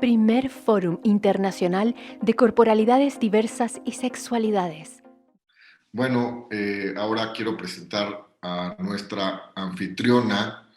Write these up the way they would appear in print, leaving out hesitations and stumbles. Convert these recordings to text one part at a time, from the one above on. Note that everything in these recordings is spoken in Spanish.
Primer Fórum Internacional de Corporalidades Diversas y Sexualidades. Bueno, ahora quiero presentar a nuestra anfitriona,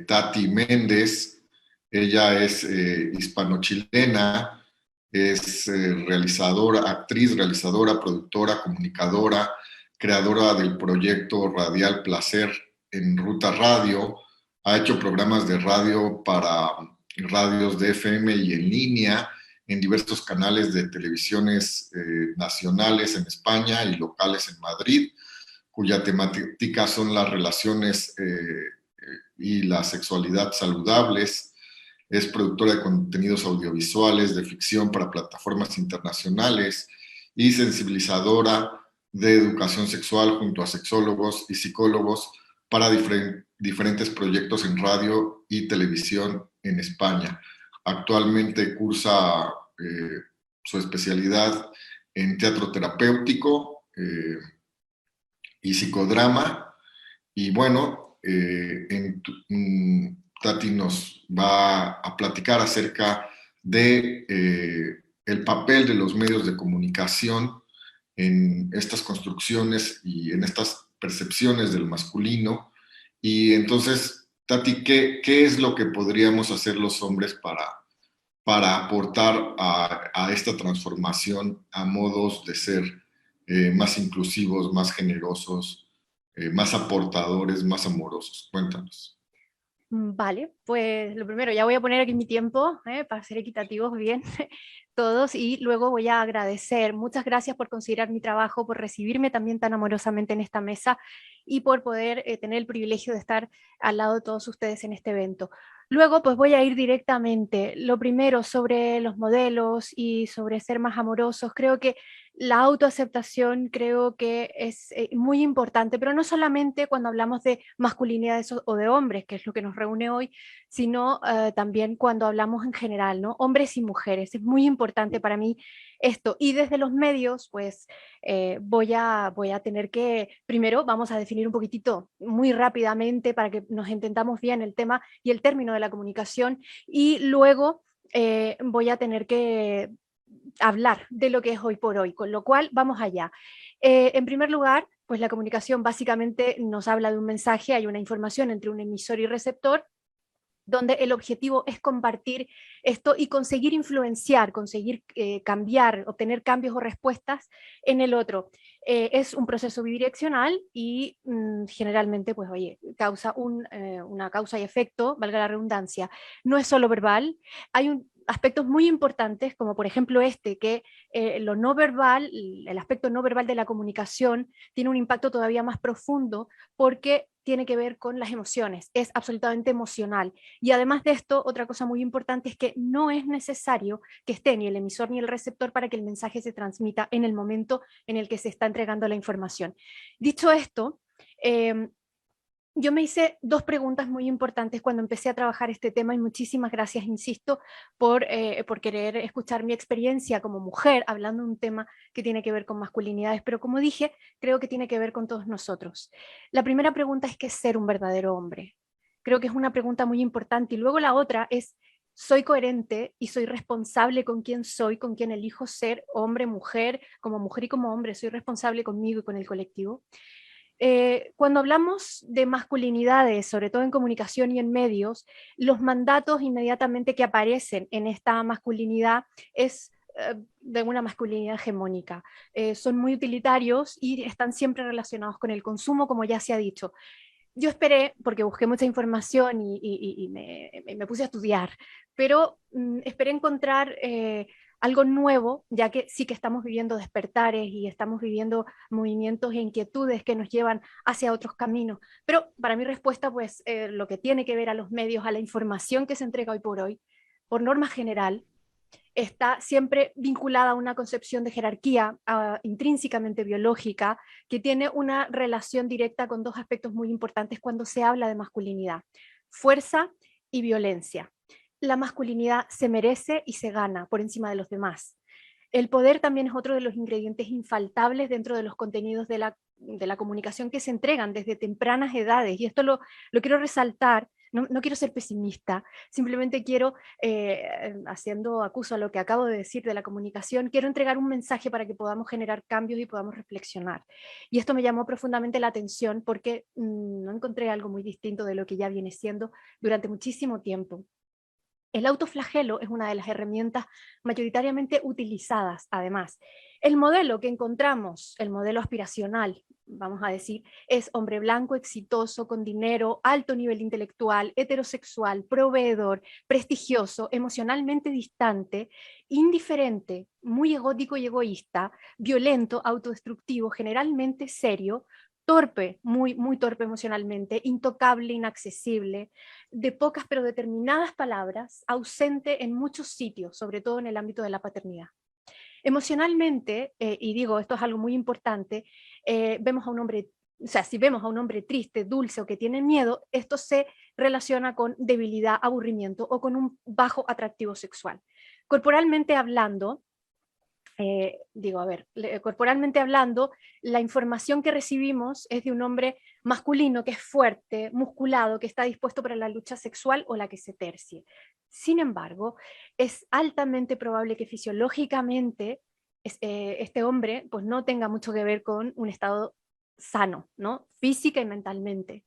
Tati Méndez. Ella es hispano-chilena, es realizadora, actriz, realizadora, productora, comunicadora, creadora del proyecto Radial Placer en Ruta Radio. Ha hecho programas de radio para radios de FM y en línea, en diversos canales de televisiones nacionales en España y locales en Madrid, cuya temática son las relaciones y la sexualidad saludables. Es productora de contenidos audiovisuales de ficción para plataformas internacionales y sensibilizadora de educación sexual junto a sexólogos y psicólogos para diferentes proyectos en radio y televisión en España. Actualmente cursa su especialidad en teatro terapéutico y psicodrama. Y bueno, Tati nos va a platicar acerca de el papel de los medios de comunicación en estas construcciones y en estas percepciones del masculino. Y entonces, Tati, ¿qué es lo que podríamos hacer los hombres para aportar a esta transformación a modos de ser más inclusivos, más generosos, más aportadores, más amorosos? Cuéntanos. Vale, pues lo primero, ya voy a poner aquí mi tiempo para ser equitativos bien todos y luego voy a agradecer. Muchas gracias por considerar mi trabajo, por recibirme también tan amorosamente en esta mesa y por poder tener el privilegio de estar al lado de todos ustedes en este evento. Luego, pues voy a ir directamente. Lo primero, sobre los modelos y sobre ser más amorosos. Creo que la autoaceptación creo que es muy importante, pero no solamente cuando hablamos de masculinidades o de hombres, que es lo que nos reúne hoy, sino también cuando hablamos en general, ¿no? Hombres y mujeres. Es muy importante para mí esto. Y desde los medios, pues voy a tener que, primero vamos a definir un poquitito, muy rápidamente, para que nos entendamos bien el tema y el término de la comunicación, y luego voy a tener que hablar de lo que es hoy por hoy, con lo cual vamos allá. En primer lugar, pues la comunicación básicamente nos habla de un mensaje, hay una información entre un emisor y receptor, donde el objetivo es compartir esto y conseguir influenciar, conseguir cambiar, obtener cambios o respuestas en el otro. Es un proceso bidireccional y generalmente, pues oye, causa una causa y efecto, valga la redundancia. No es solo verbal, hay aspectos muy importantes, como por ejemplo este, que lo no verbal, el aspecto no verbal de la comunicación tiene un impacto todavía más profundo porque tiene que ver con las emociones, es absolutamente emocional. Y además de esto, otra cosa muy importante es que no es necesario que esté ni el emisor ni el receptor para que el mensaje se transmita en el momento en el que se está entregando la información. Dicho esto, yo me hice dos preguntas muy importantes cuando empecé a trabajar este tema y muchísimas gracias, insisto, por querer escuchar mi experiencia como mujer hablando de un tema que tiene que ver con masculinidades, pero como dije, creo que tiene que ver con todos nosotros. La primera pregunta es: ¿qué es ser un verdadero hombre? Creo que es una pregunta muy importante. Y luego la otra es: ¿soy coherente y soy responsable con quién soy, con quién elijo ser, hombre, mujer y como hombre? ¿Soy responsable conmigo y con el colectivo? Cuando hablamos de masculinidades, sobre todo en comunicación y en medios, los mandatos inmediatamente que aparecen en esta masculinidad es de una masculinidad hegemónica. Son muy utilitarios y están siempre relacionados con el consumo, como ya se ha dicho. Yo esperé, porque busqué mucha información y me puse a estudiar, pero esperé encontrar algo nuevo, ya que sí que estamos viviendo despertares y estamos viviendo movimientos e inquietudes que nos llevan hacia otros caminos. Pero para mi respuesta, pues lo que tiene que ver a los medios, a la información que se entrega hoy, por norma general, está siempre vinculada a una concepción de jerarquía intrínsecamente biológica que tiene una relación directa con dos aspectos muy importantes cuando se habla de masculinidad: fuerza y violencia. La masculinidad se merece y se gana por encima de los demás. El poder también es otro de los ingredientes infaltables dentro de los contenidos de la comunicación que se entregan desde tempranas edades, y esto lo quiero resaltar no quiero ser pesimista, simplemente quiero, haciendo acuso a lo que acabo de decir de la comunicación, quiero entregar un mensaje para que podamos generar cambios y podamos reflexionar. Y esto me llamó profundamente la atención porque no encontré algo muy distinto de lo que ya viene siendo durante muchísimo tiempo. El autoflagelo es una de las herramientas mayoritariamente utilizadas, además. El modelo que encontramos, el modelo aspiracional, vamos a decir, es hombre blanco, exitoso, con dinero, alto nivel intelectual, heterosexual, proveedor, prestigioso, emocionalmente distante, indiferente, muy egótico y egoísta, violento, autodestructivo, generalmente serio, torpe, muy torpe emocionalmente, intocable, inaccesible, de pocas pero determinadas palabras, ausente en muchos sitios, sobre todo en el ámbito de la paternidad. Emocionalmente, y digo, esto es algo muy importante, vemos a un hombre, o sea, si vemos a un hombre triste, dulce o que tiene miedo, esto se relaciona con debilidad, aburrimiento o con un bajo atractivo sexual. Corporalmente hablando, corporalmente hablando, la información que recibimos es de un hombre masculino que es fuerte, musculado, que está dispuesto para la lucha sexual o la que se tercie. Sin embargo, es altamente probable que fisiológicamente este hombre pues, no tenga mucho que ver con un estado sano, ¿no? Física y mentalmente.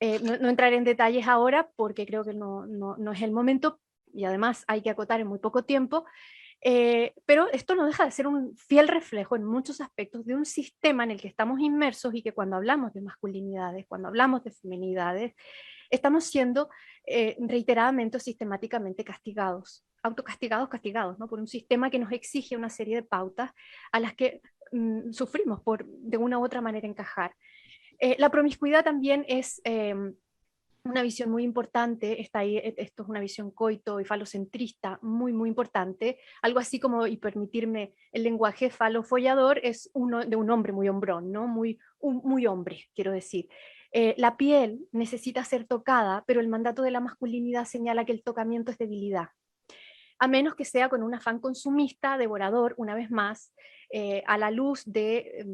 No entraré en detalles ahora porque creo que no es el momento y además hay que acotar en muy poco tiempo, pero esto no deja de ser un fiel reflejo en muchos aspectos de un sistema en el que estamos inmersos y que cuando hablamos de masculinidades, cuando hablamos de feminidades, estamos siendo reiteradamente o sistemáticamente castigados, autocastigados, castigados, ¿no? Por un sistema que nos exige una serie de pautas a las que sufrimos por de una u otra manera encajar. La promiscuidad también es una visión muy importante, está ahí, esto es una visión coito y falocentrista muy importante, algo así como, y permitirme el lenguaje falofollador, es uno de un hombre muy hombrón, ¿no? Muy hombre, quiero decir. La piel necesita ser tocada, pero el mandato de la masculinidad señala que el tocamiento es debilidad, a menos que sea con un afán consumista, devorador, una vez más, a la luz de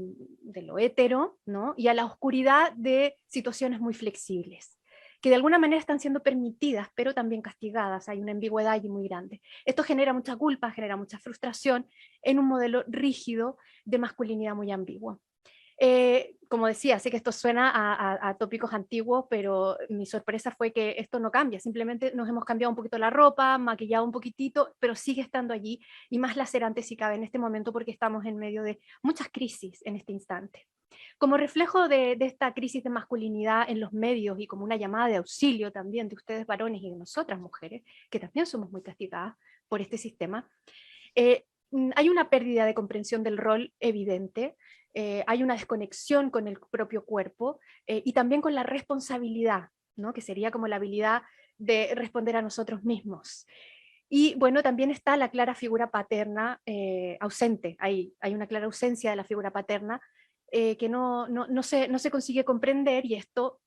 lo hétero, ¿no? Y a la oscuridad de situaciones muy flexibles, que de alguna manera están siendo permitidas, pero también castigadas. Hay una ambigüedad allí muy grande. Esto genera mucha culpa, genera mucha frustración en un modelo rígido de masculinidad muy ambigua. Como decía, sé que esto suena a tópicos antiguos, pero mi sorpresa fue que esto no cambia, simplemente nos hemos cambiado un poquito la ropa, maquillado un poquitito, pero sigue estando allí y más lacerante si cabe en este momento porque estamos en medio de muchas crisis en este instante. Como reflejo de esta crisis de masculinidad en los medios y como una llamada de auxilio también de ustedes varones y de nosotras mujeres, que también somos muy castigadas por este sistema, hay una pérdida de comprensión del rol evidente, hay una desconexión con el propio cuerpo y también con la responsabilidad, ¿no? Que sería como la habilidad de responder a nosotros mismos. Y bueno, también está la clara figura paterna ausente, hay una clara ausencia de la figura paterna que no se consigue comprender y esto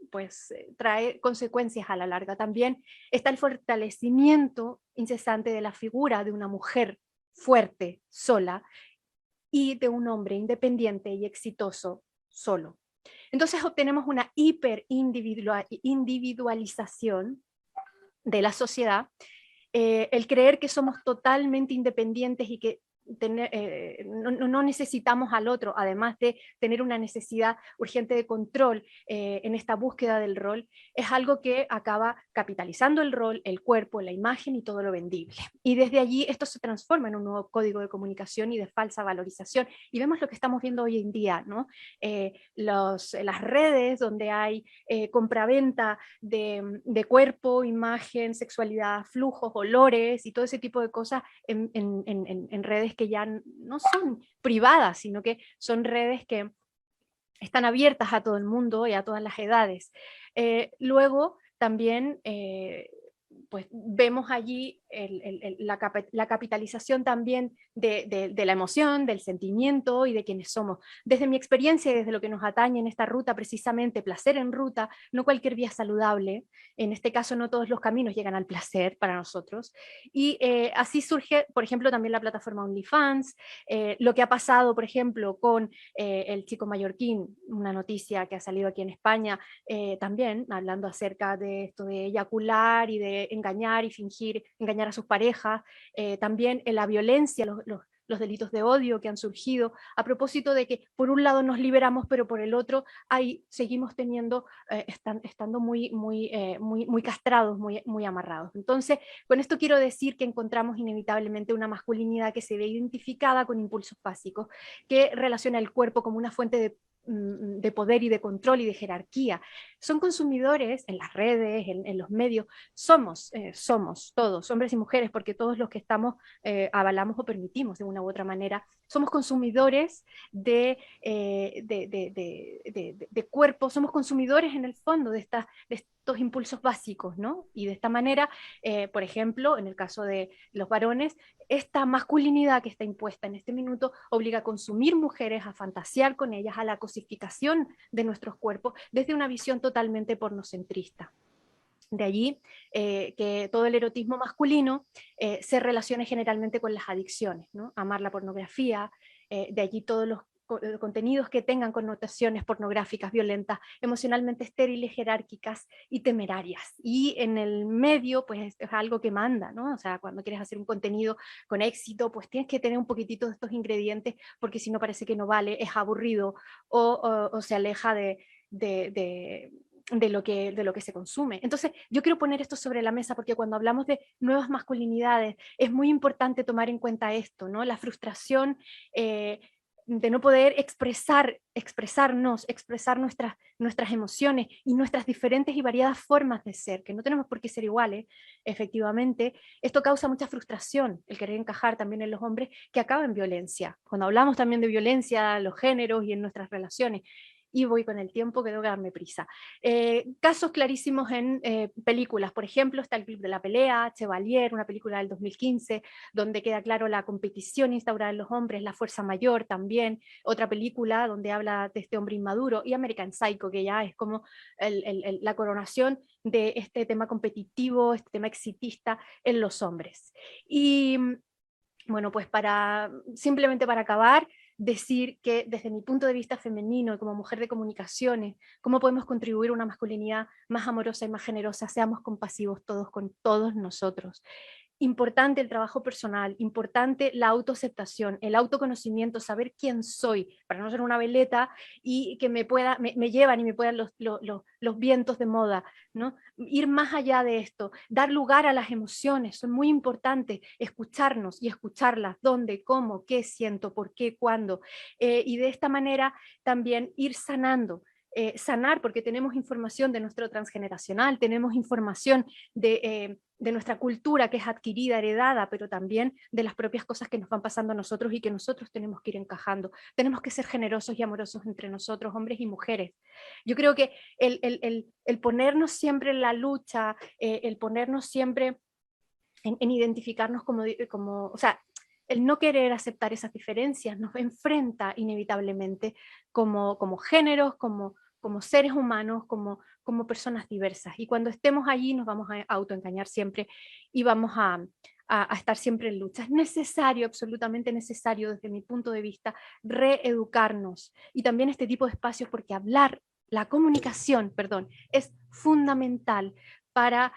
pues trae consecuencias a la larga. También está el fortalecimiento incesante de la figura de una mujer fuerte, sola, y de un hombre independiente y exitoso, solo. Entonces obtenemos una hiperindividualización de la sociedad, el creer que somos totalmente independientes y que no necesitamos al otro, además de tener una necesidad urgente de control en esta búsqueda del rol, es algo que acaba capitalizando el rol, el cuerpo, la imagen y todo lo vendible. Y desde allí esto se transforma en un nuevo código de comunicación y de falsa valorización. Y vemos lo que estamos viendo hoy en día, ¿no? Las redes donde hay compraventa de cuerpo, imagen, sexualidad, flujos, olores y todo ese tipo de cosas en redes que ya no son privadas, sino que son redes que están abiertas a todo el mundo y a todas las edades. Luego también pues vemos allí la capitalización también de la emoción, del sentimiento y de quienes somos. Desde mi experiencia y desde lo que nos atañe en esta ruta, precisamente placer en ruta, no cualquier vía saludable, en este caso no todos los caminos llegan al placer para nosotros, y así surge, por ejemplo, también la plataforma OnlyFans, lo que ha pasado, por ejemplo, con el chico mallorquín, una noticia que ha salido aquí en España, también hablando acerca de esto de eyacular y de engañar y fingir, engañar a sus parejas, también en la violencia, los delitos de odio que han surgido, a propósito de que por un lado nos liberamos, pero por el otro ahí seguimos teniendo, estando muy castrados, muy amarrados. Entonces, con esto quiero decir que encontramos inevitablemente una masculinidad que se ve identificada con impulsos básicos, que relaciona el cuerpo como una fuente de poder y de control y de jerarquía. Son consumidores en las redes, en los medios, somos todos, hombres y mujeres, porque todos los que estamos avalamos o permitimos de una u otra manera, somos consumidores de cuerpos, somos consumidores en el fondo de estos impulsos básicos, ¿no? Y de esta manera, por ejemplo, en el caso de los varones, esta masculinidad que está impuesta en este minuto obliga a consumir mujeres, a fantasear con ellas, a la cosificación de nuestros cuerpos desde una visión totalmente pornocentrista. De allí que todo el erotismo masculino se relacione generalmente con las adicciones, ¿no? Amar la pornografía, de allí todos los contenidos que tengan connotaciones pornográficas, violentas, emocionalmente estériles, jerárquicas y temerarias. Y en el medio, pues es algo que manda, ¿no? O sea, cuando quieres hacer un contenido con éxito, pues tienes que tener un poquitito de estos ingredientes, porque si no parece que no vale, es aburrido o se aleja de lo que se consume. Entonces, yo quiero poner esto sobre la mesa porque cuando hablamos de nuevas masculinidades es muy importante tomar en cuenta esto, ¿no? La frustración de no poder expresarnos, expresar nuestras emociones y nuestras diferentes y variadas formas de ser, que no tenemos por qué ser iguales, efectivamente. Esto causa mucha frustración, el querer encajar también en los hombres, que acaba en violencia. Cuando hablamos también de violencia, los géneros y en nuestras relaciones, y voy con el tiempo que tengo que darme prisa. Casos clarísimos en películas, por ejemplo, está El Club de la Pelea, Chevalier, una película del 2015, donde queda claro la competición instaurada en los hombres, la fuerza mayor también, otra película donde habla de este hombre inmaduro, y American Psycho, que ya es como la coronación de este tema competitivo, este tema exitista en los hombres. Y bueno, pues simplemente para acabar, decir que desde mi punto de vista femenino y como mujer de comunicaciones, cómo podemos contribuir a una masculinidad más amorosa y más generosa, seamos compasivos todos con todos nosotros. Importante el trabajo personal, importante la autoaceptación, el autoconocimiento, saber quién soy, para no ser una veleta y que me llevan y me puedan los vientos de moda, ¿no? Ir más allá de esto, dar lugar a las emociones, son muy importantes, escucharnos y escucharlas, dónde, cómo, qué siento, por qué, cuándo, y de esta manera también ir sanando. Sanar porque tenemos información de nuestro transgeneracional, tenemos información de nuestra cultura que es adquirida, heredada, pero también de las propias cosas que nos van pasando a nosotros y que nosotros tenemos que ir encajando. Tenemos que ser generosos y amorosos entre nosotros, hombres y mujeres. Yo creo que el ponernos siempre en la lucha, el ponernos siempre en identificarnos o sea, el no querer aceptar esas diferencias nos enfrenta inevitablemente como géneros, como seres humanos, como personas diversas. Y cuando estemos allí nos vamos a autoengañar siempre y vamos a estar siempre en lucha. Es necesario, absolutamente necesario desde mi punto de vista, reeducarnos. Y también este tipo de espacios porque la comunicación, perdón, es fundamental para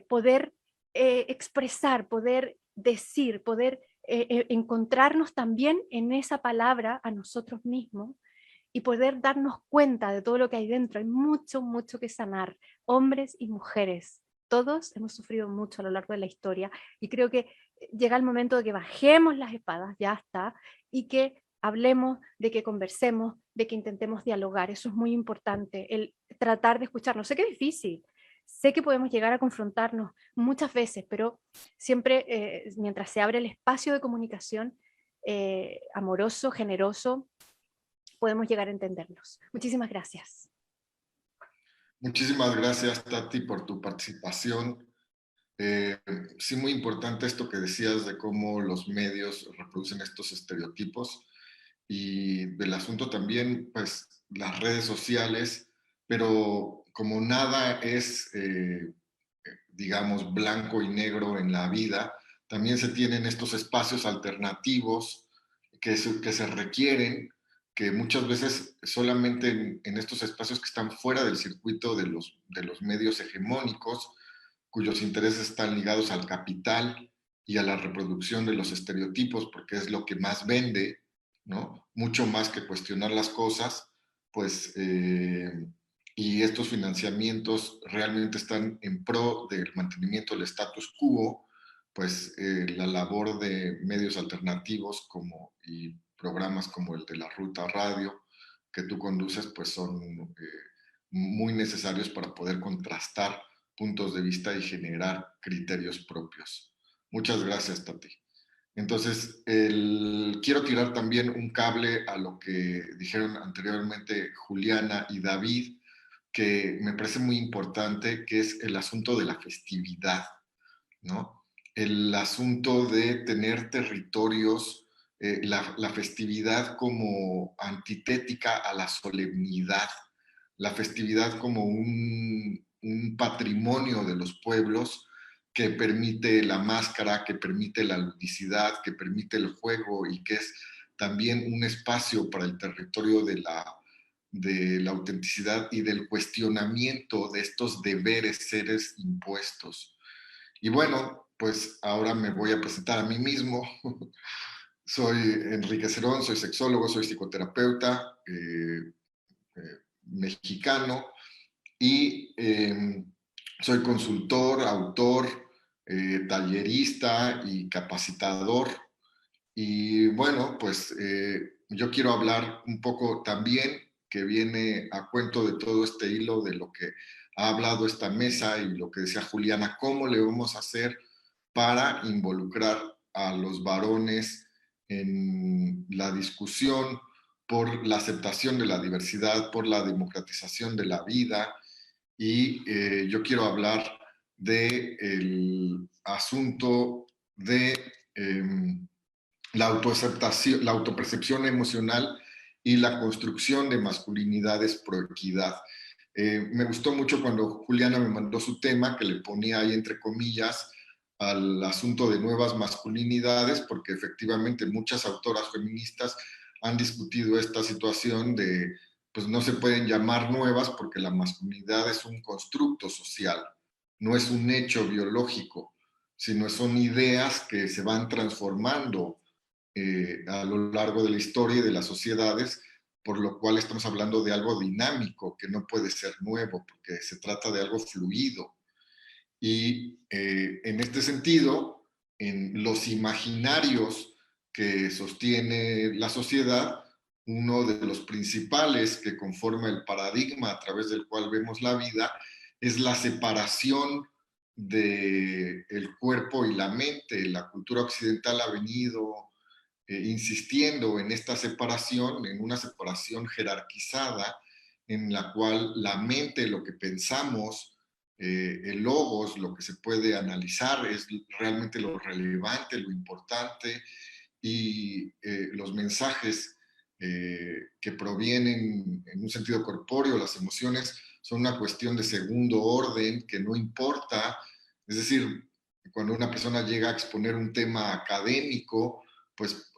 poder expresar, poder decir, poder encontrarnos también en esa palabra a nosotros mismos y poder darnos cuenta de todo lo que hay dentro. Hay mucho, mucho que sanar, hombres y mujeres. Todos hemos sufrido mucho a lo largo de la historia y creo que llega el momento de que bajemos las espadas, ya está, y que hablemos, de que conversemos, de que intentemos dialogar. Eso es muy importante, el tratar de escucharnos. Sé que es difícil, sé que podemos llegar a confrontarnos muchas veces, pero siempre mientras se abre el espacio de comunicación amoroso, generoso, podemos llegar a entendernos. Muchísimas gracias. Muchísimas gracias, Tati, por tu participación. Eh, sí, muy importante esto que decías de cómo los medios reproducen estos estereotipos y del asunto también, pues, las redes sociales, pero como nada es, digamos, blanco y negro en la vida, también se tienen estos espacios alternativos que se requieren, que muchas veces solamente en estos espacios que están fuera del circuito de los medios hegemónicos, cuyos intereses están ligados al capital y a la reproducción de los estereotipos, porque es lo que más vende, ¿no? Mucho más que cuestionar las cosas, pues, y estos financiamientos realmente están en pro del mantenimiento del status quo, pues la labor de medios alternativos como, y programas como el de la Ruta Radio que tú conduces, pues son muy necesarios para poder contrastar puntos de vista y generar criterios propios. Muchas gracias, Tati. Entonces, quiero tirar también un cable a lo que dijeron anteriormente Juliana y David, que me parece muy importante, que es el asunto de la festividad, ¿no? El asunto de tener territorios, la festividad como antitética a la solemnidad, la festividad como un patrimonio de los pueblos que permite la máscara, que permite la ludicidad, que permite el juego y que es también un espacio para el territorio de la autenticidad y del cuestionamiento de estos deberes seres impuestos. Y bueno, pues ahora me voy a presentar a mí mismo. Soy Enrique Cerón, soy sexólogo, soy psicoterapeuta mexicano y soy consultor, autor, tallerista y capacitador. Y bueno, pues yo quiero hablar un poco también, que viene a cuento de todo este hilo de lo que ha hablado esta mesa y lo que decía Juliana, cómo le vamos a hacer para involucrar a los varones en la discusión por la aceptación de la diversidad, por la democratización de la vida. Y yo quiero hablar del asunto de la autoaceptación, la autopercepción emocional y la construcción de masculinidades pro equidad. Me gustó mucho cuando Juliana me mandó su tema, que le ponía ahí entre comillas al asunto de nuevas masculinidades, porque efectivamente muchas autoras feministas han discutido esta situación de, pues no se pueden llamar nuevas porque la masculinidad es un constructo social, no es un hecho biológico, sino son ideas que se van transformando a lo largo de la historia y de las sociedades, por lo cual estamos hablando de algo dinámico, que no puede ser nuevo, porque se trata de algo fluido. Y en este sentido, en los imaginarios que sostiene la sociedad, uno de los principales que conforma el paradigma a través del cual vemos la vida es la separación del cuerpo y la mente. La cultura occidental ha venido insistiendo en esta separación, en una separación jerarquizada, en la cual la mente, lo que pensamos, el logos, lo que se puede analizar, es realmente lo relevante, lo importante, y los mensajes que provienen en un sentido corpóreo, las emociones, son una cuestión de segundo orden, que no importa. Es decir, cuando una persona llega a exponer un tema académico, pues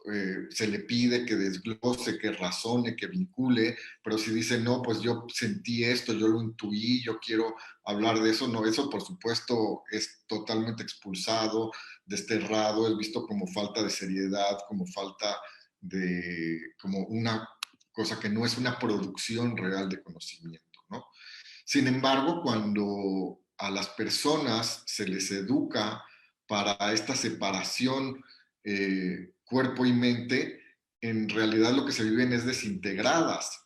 se le pide que desglose, que razone, que vincule, pero si dice, no, pues yo sentí esto, yo lo intuí, yo quiero hablar de eso, no, eso por supuesto es totalmente expulsado, desterrado, es visto como falta de seriedad, como falta de, como una cosa que no es una producción real de conocimiento, ¿no? Sin embargo, cuando a las personas se les educa para esta separación cuerpo y mente, en realidad lo que se viven es desintegradas.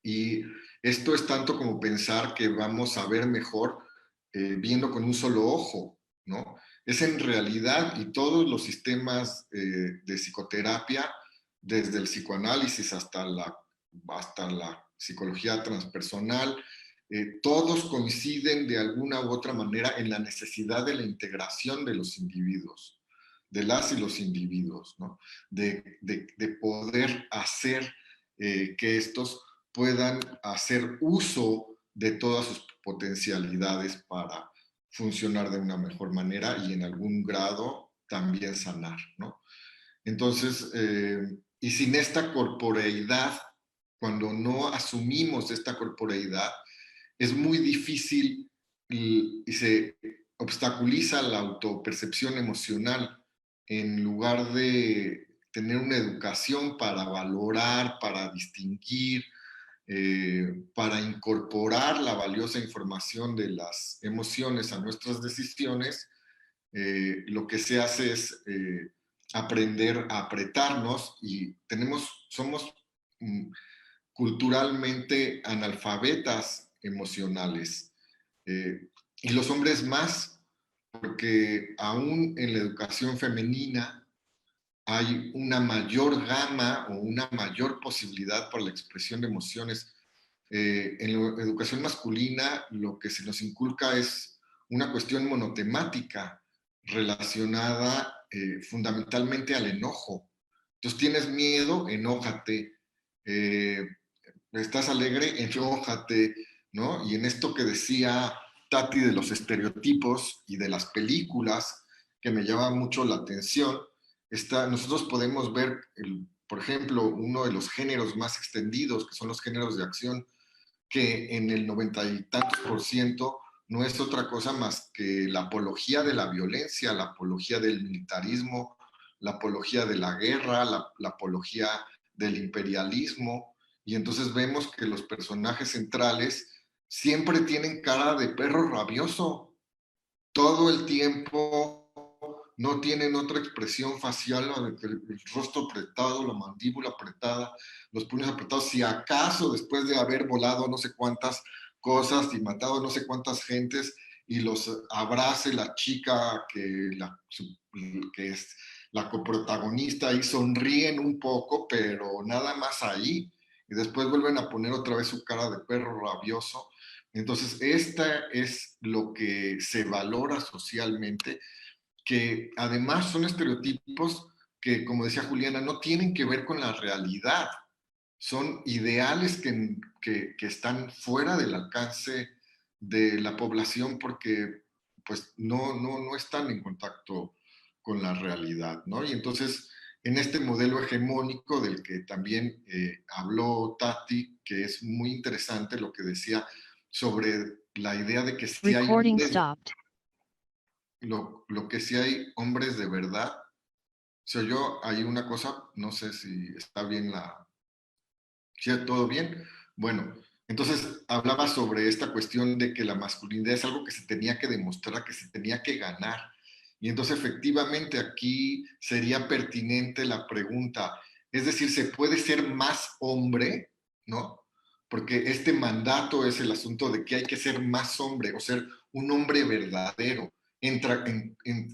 Y esto es tanto como pensar que vamos a ver mejor viendo con un solo ojo, ¿no? Es en realidad, y todos los sistemas de psicoterapia, desde el psicoanálisis hasta la psicología transpersonal, todos coinciden de alguna u otra manera en la necesidad de la integración de los individuos, de las y los individuos, ¿no? De poder hacer que estos puedan hacer uso de todas sus potencialidades para funcionar de una mejor manera y en algún grado también sanar, ¿no? Entonces, y sin esta corporeidad, cuando no asumimos esta corporeidad, es muy difícil y se obstaculiza la autopercepción emocional en lugar de tener una educación para valorar, para distinguir, para incorporar la valiosa información de las emociones a nuestras decisiones. Lo que se hace es aprender a apretarnos y somos culturalmente analfabetas emocionales. Y los hombres más, porque aún en la educación femenina hay una mayor gama o una mayor posibilidad para la expresión de emociones. En la educación masculina lo que se nos inculca es una cuestión monotemática relacionada fundamentalmente al enojo. Entonces, tienes miedo, enójate. Estás alegre, enójate, ¿no? Y en esto que decía Tati de los estereotipos y de las películas, que me llama mucho la atención, nosotros podemos ver, por ejemplo, uno de los géneros más extendidos, que son los géneros de acción, que en el 90 y tantos% no es otra cosa más que la apología de la violencia, la apología del militarismo, la apología de la guerra, la apología del imperialismo. Y entonces vemos que los personajes centrales siempre tienen cara de perro rabioso. Todo el tiempo no tienen otra expresión facial, el rostro apretado, la mandíbula apretada, los puños apretados, si acaso después de haber volado no sé cuántas cosas y matado no sé cuántas gentes y los abrace la chica que es la coprotagonista y sonríen un poco, pero nada más ahí, y después vuelven a poner otra vez su cara de perro rabioso. Entonces, esta es lo que se valora socialmente, que además son estereotipos que, como decía Juliana, no tienen que ver con la realidad. Son ideales que están fuera del alcance de la población porque pues no están en contacto con la realidad, ¿no? Y entonces, en este modelo hegemónico del que también habló Tati, que es muy interesante lo que decía sobre la idea de que sí hay hombres, lo que sí hay hombres de verdad. Si yo hay una cosa, no sé si está bien si todo bien. Bueno, entonces hablaba sobre esta cuestión de que la masculinidad es algo que se tenía que demostrar, que se tenía que ganar. Y entonces efectivamente aquí sería pertinente la pregunta, es decir, ¿se puede ser más hombre? ¿No? Porque este mandato es el asunto de que hay que ser más hombre o ser un hombre verdadero en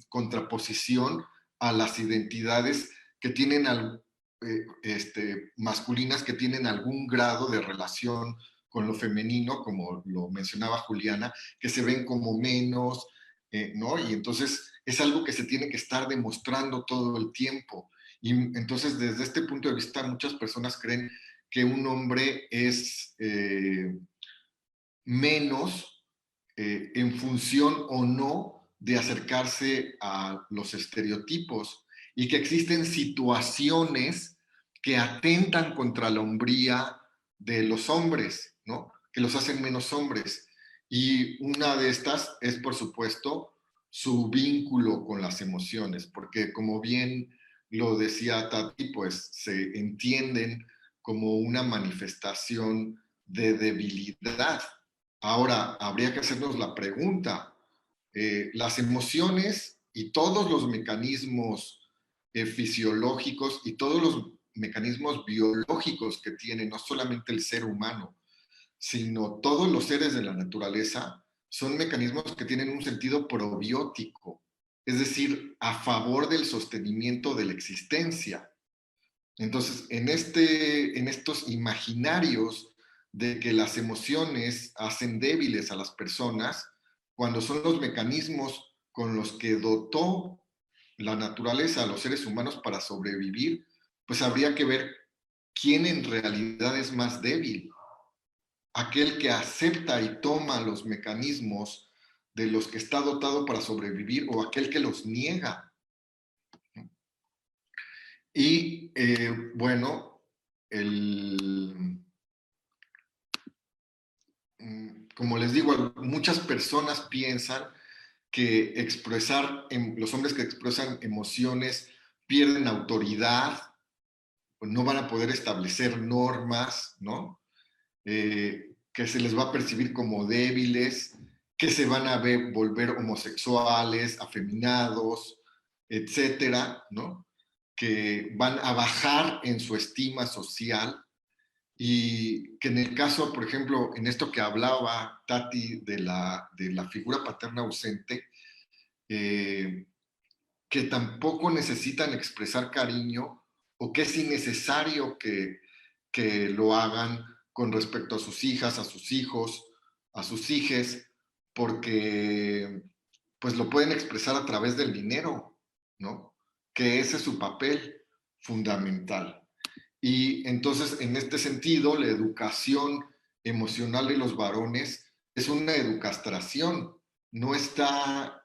contraposición a las identidades que tienen masculinas que tienen algún grado de relación con lo femenino, como lo mencionaba Juliana, que se ven como menos, ¿no? Y entonces es algo que se tiene que estar demostrando todo el tiempo. Y entonces desde este punto de vista muchas personas creen que un hombre es menos en función o no de acercarse a los estereotipos y que existen situaciones que atentan contra la hombría de los hombres, ¿no? Que los hacen menos hombres. Y una de estas es, por supuesto, su vínculo con las emociones, porque como bien lo decía Tati, pues se entienden como una manifestación de debilidad. Ahora, habría que hacernos la pregunta, las emociones y todos los mecanismos fisiológicos y todos los mecanismos biológicos que tiene no solamente el ser humano, sino todos los seres de la naturaleza, son mecanismos que tienen un sentido probiótico, es decir, a favor del sostenimiento de la existencia. Entonces, en estos imaginarios de que las emociones hacen débiles a las personas cuando son los mecanismos con los que dotó la naturaleza a los seres humanos para sobrevivir, pues habría que ver quién en realidad es más débil. Aquel que acepta y toma los mecanismos de los que está dotado para sobrevivir o aquel que los niega. Y bueno, como les digo, muchas personas piensan que los hombres que expresan emociones pierden autoridad, pues no van a poder establecer normas, ¿no? Que se les va a percibir como débiles, que se van a volver homosexuales, afeminados, etcétera, ¿no? Que van a bajar en su estima social y que en el caso, por ejemplo, en esto que hablaba Tati de la figura paterna ausente, eh, que tampoco necesitan expresar cariño o que es innecesario que lo hagan con respecto a sus hijas, a sus hijos, a sus hijes, porque pues lo pueden expresar a través del dinero, ¿no? Que ese es su papel fundamental. Y entonces, en este sentido, la educación emocional de los varones es una educastración, no está,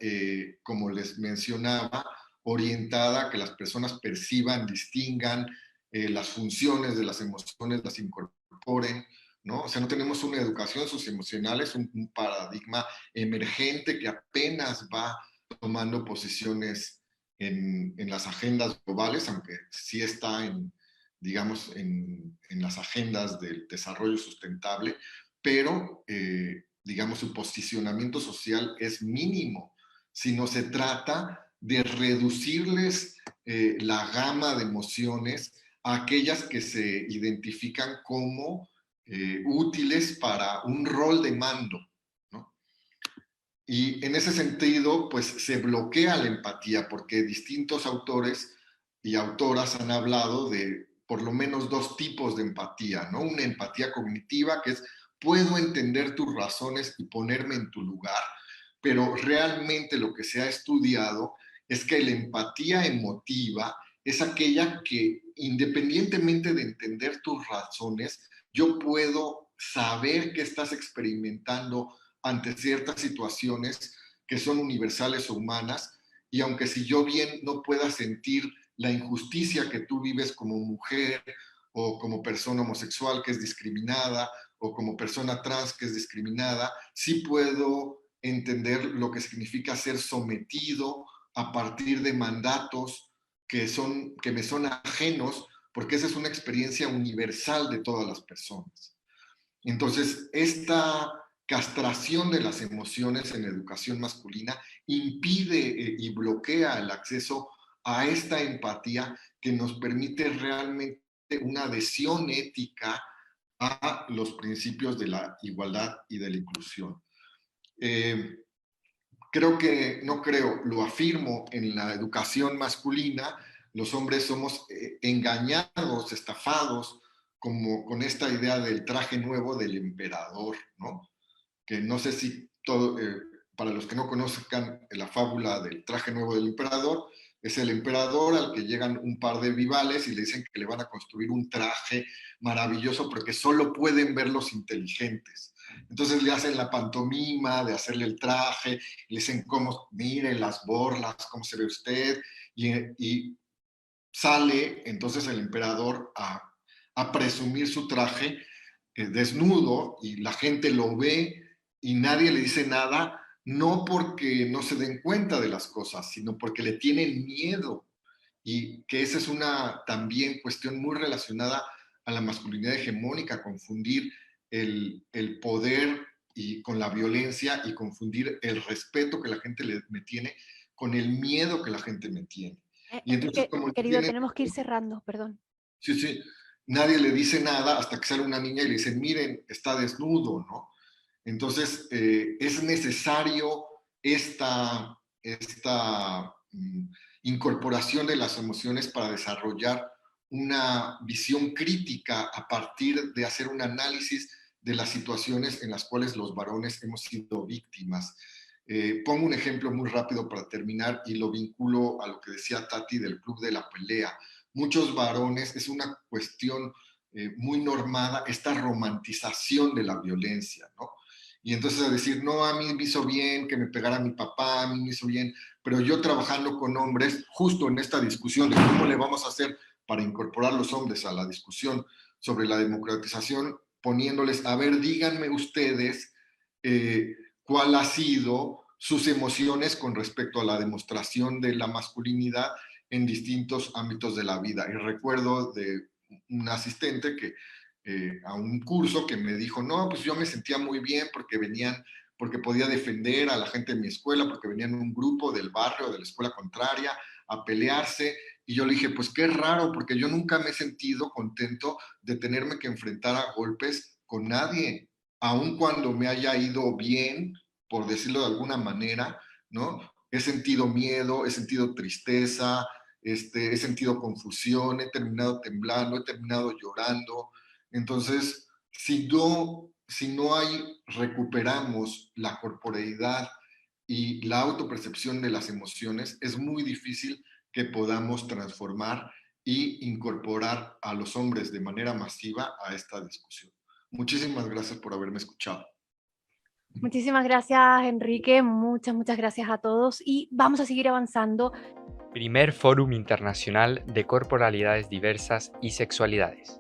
como les mencionaba, orientada a que las personas perciban, distingan las funciones de las emociones, las incorporen, ¿no? O sea, no tenemos una educación socioemocional, es un paradigma emergente que apenas va tomando posiciones en las agendas globales, aunque sí está digamos, en las agendas del desarrollo sustentable, pero, digamos, su posicionamiento social es mínimo, sino se trata de reducirles la gama de emociones a aquellas que se identifican como útiles para un rol de mando, ¿no? Y en ese sentido, pues se bloquea la empatía porque distintos autores y autoras han hablado de por lo menos dos tipos de empatía, ¿no? Una empatía cognitiva, que es puedo entender tus razones y ponerme en tu lugar, pero realmente lo que se ha estudiado es que la empatía emotiva es aquella que independientemente de entender tus razones, yo puedo saber que estás experimentando ante ciertas situaciones que son universales o humanas, y aunque si yo bien no pueda sentir la injusticia que tú vives como mujer o como persona homosexual que es discriminada o como persona trans que es discriminada, sí puedo entender lo que significa ser sometido a partir de mandatos que me son ajenos, porque esa es una experiencia universal de todas las personas. Entonces, esta castración de las emociones en educación masculina impide y bloquea el acceso a esta empatía que nos permite realmente una adhesión ética a los principios de la igualdad y de la inclusión. Eh, lo afirmo, en la educación masculina, los hombres somos engañados, estafados, como con esta idea del traje nuevo del emperador, ¿no? Que no sé si para los que no conozcan la fábula del traje nuevo del emperador, es el emperador al que llegan un par de vivales y le dicen que le van a construir un traje maravilloso porque solo pueden ver los inteligentes. Entonces le hacen la pantomima de hacerle el traje, le dicen cómo, mire las borlas, cómo se ve usted, y sale entonces el emperador a presumir su traje desnudo y la gente lo ve y nadie le dice nada, no porque no se den cuenta de las cosas, sino porque le tienen miedo. Y que esa es una también cuestión muy relacionada a la masculinidad hegemónica, confundir el poder y con la violencia y confundir el respeto que la gente me tiene con el miedo que la gente me tiene. Y entonces, como Querido, tienen, tenemos que ir cerrando, perdón. sí, sí, nadie le dice nada hasta que sale una niña y le dicen, miren, está desnudo, ¿no? Entonces, es necesario esta incorporación de las emociones para desarrollar una visión crítica a partir de hacer un análisis de las situaciones en las cuales los varones hemos sido víctimas. Pongo un ejemplo muy rápido para terminar y lo vinculo a lo que decía Tati del club de la pelea. Muchos varones, es una cuestión muy normada esta romantización de la violencia, ¿no? Y entonces a decir, no, a mí me hizo bien que me pegara mi papá, a mí me hizo bien, pero yo trabajando con hombres, justo en esta discusión de cómo le vamos a hacer para incorporar los hombres a la discusión sobre la democratización, poniéndoles, a ver, díganme ustedes cuál ha sido sus emociones con respecto a la demostración de la masculinidad en distintos ámbitos de la vida. Y recuerdo de un asistente que a un curso que me dijo, no, pues yo me sentía muy bien porque venían, porque podía defender a la gente de mi escuela, porque venían un grupo del barrio, de la escuela contraria, a pelearse. Y yo le dije, pues qué raro, porque yo nunca me he sentido contento de tenerme que enfrentar a golpes con nadie, aun cuando me haya ido bien, por decirlo de alguna manera, ¿no? He sentido miedo, he sentido tristeza, he sentido confusión, he terminado temblando, he terminado llorando. Entonces, si no recuperamos la corporeidad y la autopercepción de las emociones, es muy difícil que podamos transformar y incorporar a los hombres de manera masiva a esta discusión. Muchísimas gracias por haberme escuchado. Muchísimas gracias, Enrique. Muchas gracias a todos y vamos a seguir avanzando. Primer Fórum Internacional de Corporalidades Diversas y Sexualidades.